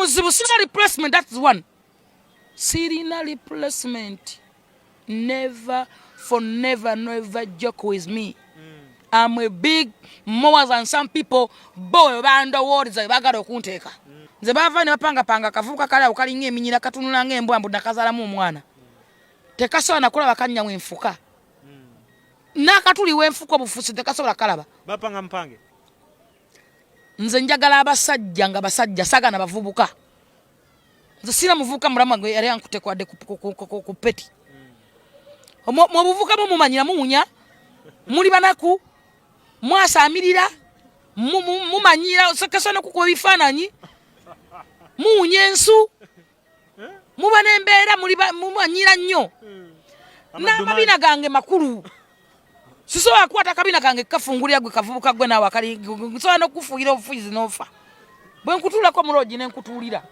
muzibu sirina replacement, that's one. Sirina replacement. Never joke with me. I'm a big more than some people boy banda words bagala okunteka. Nze bava ne bapanga kavuka kale okalinga eminyira katunula ng'embwa mbu nakazalamu omwana. Tekasobola nakulaba kanya enfuka. Nakatuli wenfuka obufusi tekasobola kalaba. Bapanga mpange. Nze njagala abasajja nga basajja saga na bavubuka. Nze sira muvuka mulamu gwe yali ankutekwadde ku peti. Mu buvuka mumanyira munya muli banaku mwasamirira mumanyira sakasana kuko bifananyi munyensu muba nembeera mumanyira nnyo n'amabina gange makulu sisobola kukwata akabina kange kafungulira gwe kavubuka gwe naawe akali nsobola n'okufuuyira obufuyizi n'ofa bwe nkutuulako mulogi ne nkutuulira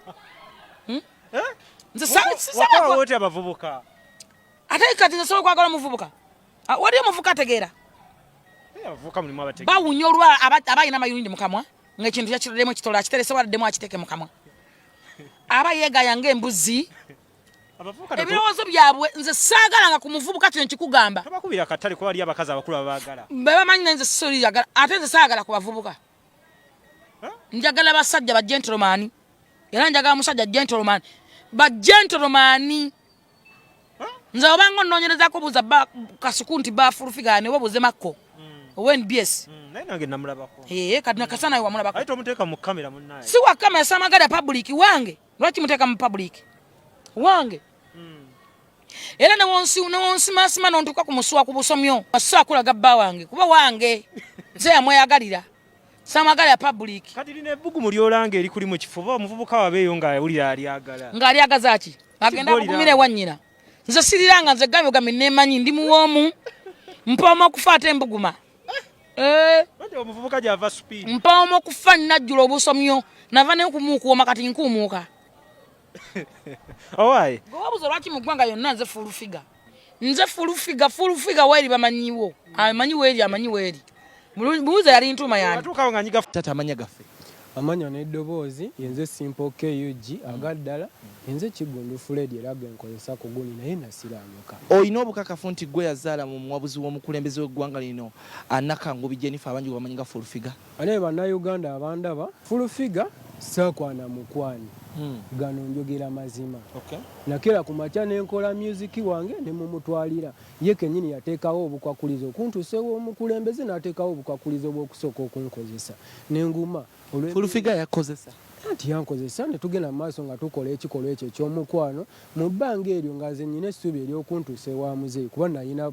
nze wakala woti abavubuka ate kati nze sobola kwagala omuvubuka wali omuvubuka ategeera abavubuka mulimu abategeera bawunya olwa abalina amayundi mukamwa ng'ekintu yakitolemu ekitola akiterese waladdemu akiteke mukamwa aba yeegaya ng'embuzi ebirowoozo byabwe nze saagalanga ku muvubuka kino nkikugamba tabakubira katale kuba wali abakazi abakulu abaagala be bamanyi nze sisoli ate nze saagala ku bavubuka njagala basajja ba gentleman era njagala musajja gentleman ba gentleman nze obanga onnoonyerezako buuza kasuku nti bafulufiga ne wabuze makko ONBS naye nange namulabako kati nakasana we wamulabako ayita omuteeka mu kamera munnaye si wa kamera samagala public wange lwaki muteeka mu public wange era newonsi masima nontuka ku musuwa ku busomyo asa kulaga bba wange kuba wange nze yamweyagalira samagala public kati lino ebbugu mulyolanga eri kuli mu kifuba omuvubuka wabeeyo ng'awulira alyagala ng'alyagaza ki agenda kukumira ewannyina nze siriranga nze gambe nemanyi ndi muwoomu mpaoma okufa ate embuguma omuvubuka gyava speed mpaoma okufa nnajjula obusomyo nava nekumukuoma kati nkumuuka owaye gwewabuza lwaki mu ggwanga yonna nze fulufiga weeri bamanyiwo amanyi weeri buuza yali ntuma yange atuukawo nga nyiga tata amanya gaffe amanya n'eddoboozi yenze simple KUG agaddala yenze Kigundu Fred eraga enkozesa ku guni naye nasiramuka oyina obukakafu nti gwe yazaala mu muwabuzi w'omukulembeze w'eggwanga lino anakangubi Jennifer abangi bamanyi nga fulufiga ane bannayuganda abandaba fulufiga saakwana mukwani gano njogera mazima nakera ku makya n'enkola music wange ne mumutwalira ye kennyini yateekawo obukwakulizo kuntusewo omukulembeze n'ateekawo obukwakulizo bw'okusooka okunkozesa n'enguma fulufiga yakozesa anti yankozesa ne tugenda mu maaso nga tukola ekikolwa ekyo eky'omukwano mu bbanga eryo nga nze nnyina essuubi ery'okuntuusa ewa muzeeyi kuba nayina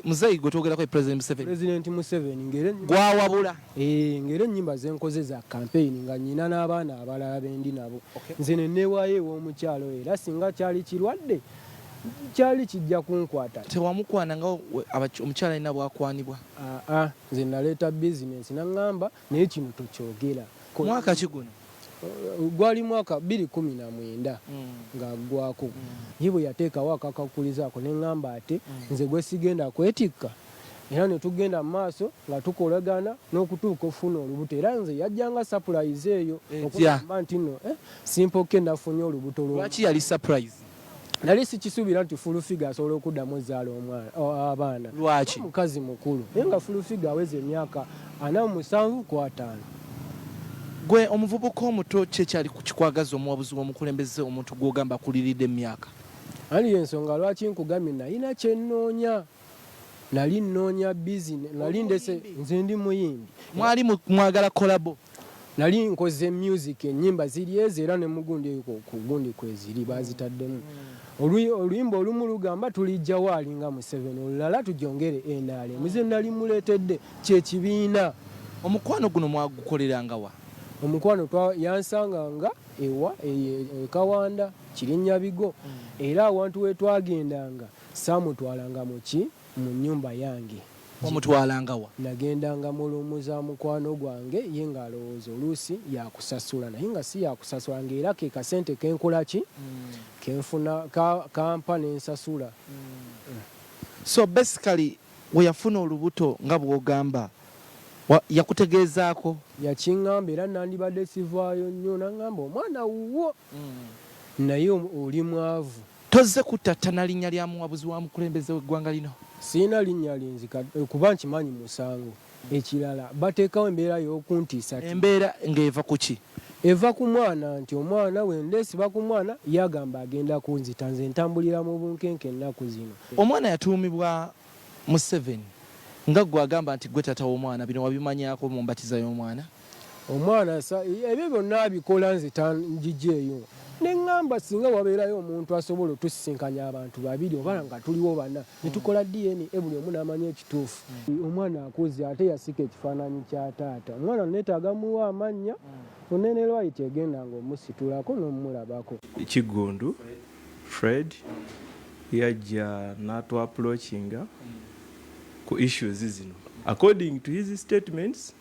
muzeeyi gwe twogerako President Museveni gwawabula ng'era ennyimba ze nkoze za campaign nga nnyina n'abaana abalala bendi nabo nze ne neewaayo ew'omukyalo era singa kyali kirwadde kyali kijja kunkwata tewamukwana nga omukyala alina bwakwanibwa nze naleeta bizinensi naŋŋamba naye kino tokyogera mwaka ki guno gwali mwaka 2019 ng'aggwako ye bwe yateekawo akakakulizaako ne ŋŋamba ate nze gwe sigenda kwetikka era ne tugenda mu maaso nga tukolagana n'okutuuka ofuna olubuto era nze yajjanga surprise eyo okugamba nti nno simple ke nafunye olubuto lwaki yali surprise nali sikisuubira nti fulufiga asobola okuddamu ezzaala abaana lwaki mukazi mukulu naye nga fulufiga aweza emyaka 47-5 gwe omuvubuka omuto kyekyali kikwagaza omuwabuzi w'omukulembeze omuntu gw'ogamba akuliridde emyaka ali ensonga lwaki nkugambye nalina kyennoonya nali nnoonya bizinesi nali ndese nze ndi muyimbi mwali mwagala kolabo nali nkoze music ennyimba ziri ezo era ne mugundi ku gundi kweziri bazitaddemu oluyimba olumu lugamba tulijja waali nga mu 7 olulala tujongere endaale muze nali muleetedde kyekibiina omukwano guno mwagukoleranga wa omukwano yansanganga ewa Kawanda Kirinnya Bigo era awantu we twagendanga saamutwalanga muki mu nnyumba yange wamutwalanga wa nagendanga mulumuza mukwano gwange ye nga alowooza oluusi yakusasula naye nga si yakusasula ng'era ke kasente kenkola ki kenfuna kampa n'ensasula so basically we yafuna olubuto nga bw'ogamba Yakutegeezaako? Yakiŋŋamba era nandibadde sivaayo nnyo n'aŋŋamba omwana wuwo naye oli mwavu. Tozze kuttattana linnya lya muwabuzi wa mukulembeze w'eggwanga lino? Siina linnya linzika kuba nkimanyi musango. Ekirala bateekawo embeera y'okuntiisa. Embeera ng'eva ku ki? Eva ku mwana nti omwana wendeesiba ku mwana yagamba agenda kunzita nze ntambulira mu bunkenke ennaku zino. Omwana yatuumibwa Museveni nga gwe agamba nti gwe taata w'omwana, bino wabimanyaako mu mbatiza y'omwana? Omwana ebyo byonna abikola nze tanjijeeyo. Ne ŋŋamba singa wabeerayo omuntu asobola otusisinkanya abantu babiri oba nga tuliwo bana ne tukola DNA buli omu n'amanya ekituufu. Omwana akuze ate yasika ekifaananyi kya taata. Omwana neetaaga muwa amannya Onene Lwait egenda ng'omusitulako n'omulabako. Kigundu Fred yajja n'atu approachinga ku issues zino. According to his statements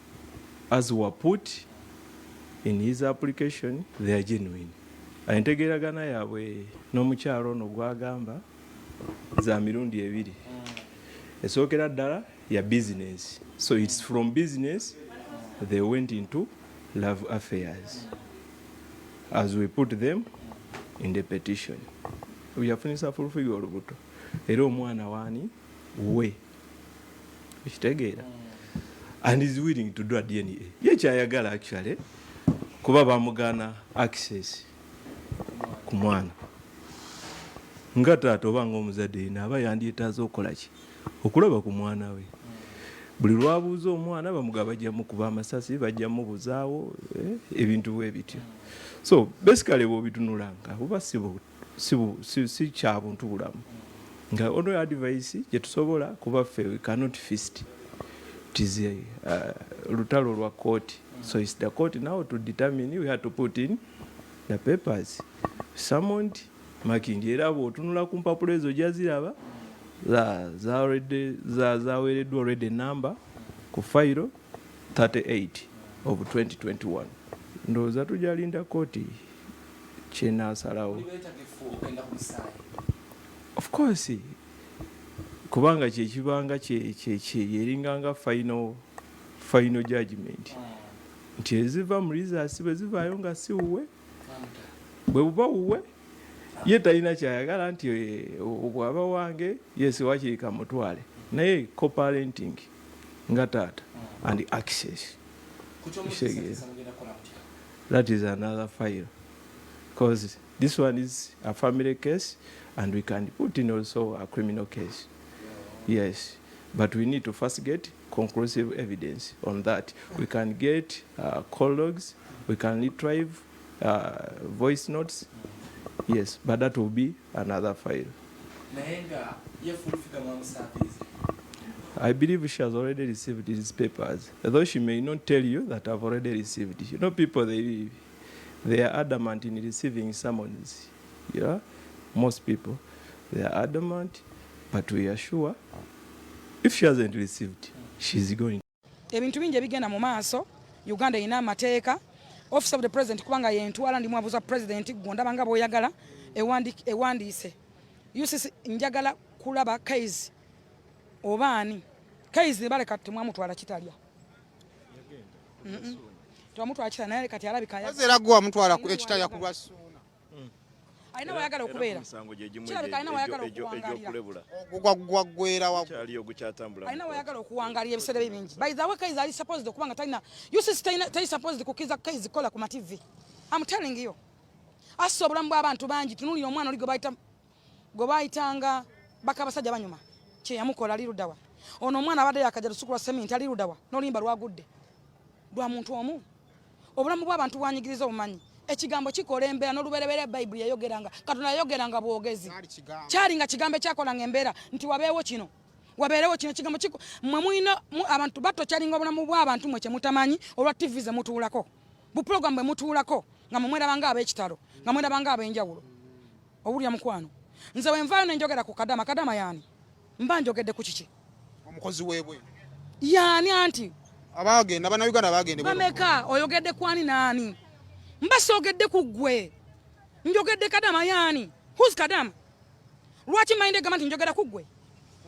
as were put in his application, they are genuine. Entegeragana yaabwe n'omukyalo ono gwagamba za mirundi ebiri. Esookera ddala ya business. So it's from business they went into love affairs as we put them in the petition. Yafunisa full figure olubuto. Era omwana waani we. Ekitegeera. And is willing to do a DNA. Ye kyayagala actually kuba bamugana access ku mwana. Nga taata oba ng'omuzadde yina aba yandyetaaza okukola ki? Okulaba ku mwana we. Buli lwabuuza omwana bamugaba bajja mukuba amasasi bajja mubuzaawo ebintu bwe bityo. So basically bw'obitunulanga oba si kya buntu bulamu. Nga ono advice gye tusobola kuba ffe we cannot fist. It is lutalo lwa court. So it's the court now to determine. We have to put in the papers. Summoned marking era bw'otunula ku mpapula ezo gyaziraba zaweereddwa already number ku file 38 of 2021. Ndowooza tujalinda kooti kyenaasalawo. Of course kubanga kyekibanga yeringanga final judgment nti eziva mu results bwe zivaayo nga si wuwe bwe buba wuwe ye talina kyayagala nti bw'aba wange yes wakirika mutwale naye co-parenting nga taata and access. That is another file because this one is a family case and we can put in also a criminal case. Yes, but we need to first get conclusive evidence on that. We can get call logs, we can retrieve voice notes. Yes, but that will be another file. I believe she has already received these papers, although she may not tell you that I've already received. You know, people, they are adamant in receiving summons. Yeah, most people, they are adamant, but we are sure if she hasn't received, she's going. Ebintu bingi bigenda mu maaso. Uganda ina amateeka. Office of the President kubanga yentwala ndi mwabuza President gonda banga boyagala ewandiise. UCC njagala kulaba case obani. Case bale kati mwamutwala kitalya. Twamutwala kitala naye kati alabika ya. Azera gwa mutwala ku ekitalya ku lwasuna. Aina wayagala okubeera. Kirabika aina wayagala okuwangalira. Gwera wa kyali ogukyatambula. Aina wayagala okuwangalira ebisere bingi. By the way case ali supposed kubanga talina UCC tali supposed kukiza case kola ku TV. I'm telling you. Asobula mbwa abantu bangi tunulira omwana oli go bayitanga bakabasajja banyuma. Kye yamukola ali ludawa. Ono omwana abadde yakajja lusukula cement ali ludawa. Nolimba lwagudde. Lwa muntu omu. Obulamu bw'abantu bwanyigiriza obumanyi. Ekigambo kikola embeera n'olubereberye Bible yayogeranga Katonda yayogeranga bwogezi kyali nga kigambo kyakolanga embeera nti wabeewo kino kigambo kiko mmwe mulina abantu bato kyalinga obulamu bw'abantu mwe kyemutamanyi olwa TV ze mutuulako bu program bwe mutuulako nga mwerabanga ab'ekitalo nga mwerabanga ab'enjawulo obulya mukwano nze wenvaayo nenjogera ku kadama yaani mba njogedde ku kiki omukozi weebwe yaani anti abagenda bana Uganda bagende bameka oyogedde kwani naani mbasogedde ku ggwe njogedde kadama yaani who's kadama lwaki mayinde gamba nti njogera ku ggwe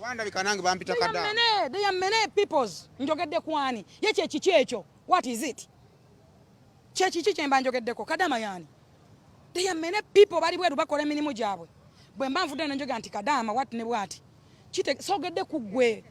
Wanda bikanange bampita Kadama. They are many peoples. Njogedde kwani. Ye kiki ekyo? What is it? Kiki kyemba njogeddeko Kadama yani. They are many people bali bweru bakola emirimu gyabwe. Bwe mba nvudde njoga nti Kadama what ne bwati. Kite sogedde ku ggwe.